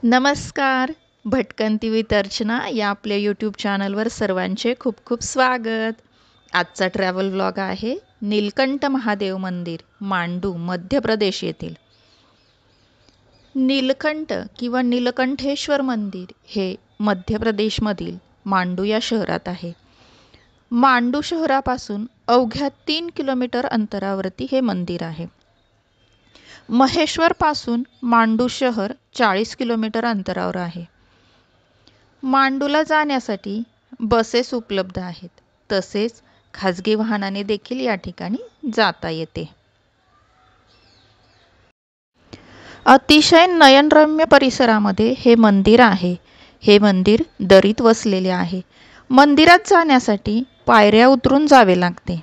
नमस्कार. भटकंती विथ अर्चना या आपल्या यूट्यूब चॅनलवर सर्वांचे खूप खूप स्वागत. आजचा ट्रॅव्हल व्लॉग आहे नीलकंठ महादेव मंदिर, मांडू, मध्य प्रदेश येथील. नीलकंठ किंवा नीलकंठेश्वर मंदिर हे मध्य प्रदेशमधील मांडू या शहरात आहे. मांडू शहरापासून अवघ्या 3 किलोमीटर अंतरावरती हे मंदिर आहे. महेश्वर पासून मांडू शहर 40 किलोमीटर अंतरावर आहे. मांडूला जाण्यासाठी बसेस उपलब्ध आहेत, तसेच खाजगी वाहनाने देखील या ठिकाणी जाता येते. अतिशय नयनरम्य परिसरामध्ये हे मंदिर आहे. हे मंदिर दरीत वसलेले आहे. मंदिरात जाण्यासाठी पायऱ्या उतरून जावे लागते.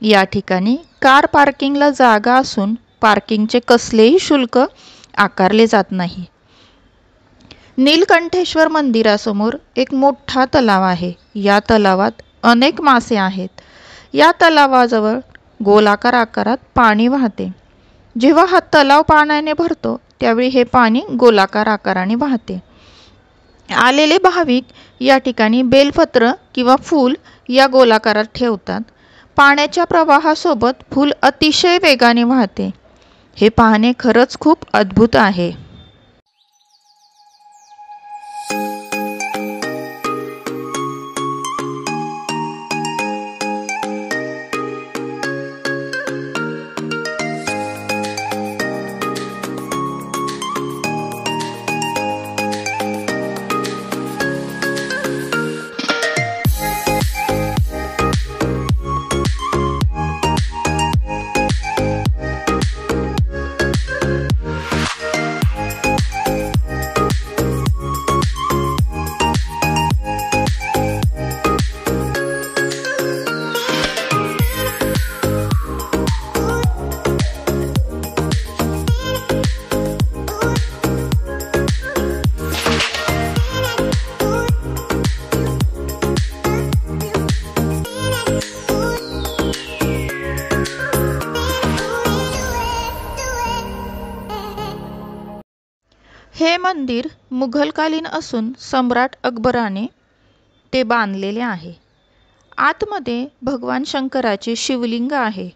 या ठिकाणी कार पार्किंगला जागा असून पार्किंगचे कसलेही शुल्क आकारले जात नाही. नीलकंठेश्वर मंदिरासमोर एक मोठा तलाव आहे. या तलावात अनेक मासे आहेत. या तलावाजवळ गोलाकार आकारात पाणी वाहते. जेव्हा हा तलाव पाण्याने भरतो त्यावेळी हे पाणी गोलाकार आकाराने वाहते. आलेले भाविक या ठिकाणी बेलपत्र किंवा फूल या गोलाकारात ठेवतात. पाण्याच्या प्रवाहासोबत फूल अतिशय वेगाने वाहते. हे पाहणे खरंच खूप अद्भुत आहे. हे मंदिर मुघलकालीन असून सम्राट अकबराने ते बांधलेले आहे. आतमध्ये भगवान शंकराचे शिवलिंग आहे.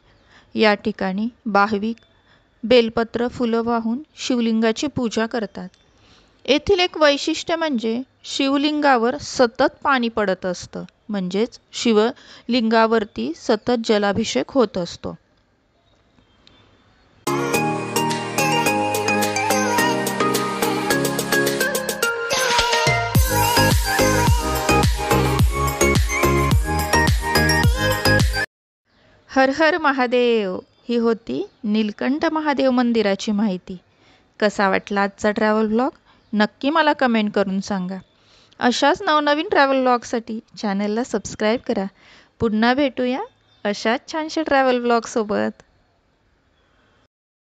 या ठिकाणी भाविक बेलपत्र फुलं वाहून शिवलिंगाची पूजा करतात. येथील एक वैशिष्ट्य म्हणजे शिवलिंगावर सतत पाणी पडत असतं, म्हणजेच शिवलिंगावरती सतत जलाभिषेक होत असतो. हर हर महादेव. ही होती नीलकंठ महादेव मंदिराची माहिती. कसा वाटला आजचा ट्रॅव्हल व्लॉग नक्की मला कमेंट करून सांगा. अशाच नवनवीन ट्रॅव्हल व्लॉगसाठी चॅनलला सबस्क्राईब करा. पुन्हा भेटूया अशाच छानशा ट्रॅव्हल व्लॉगसोबत.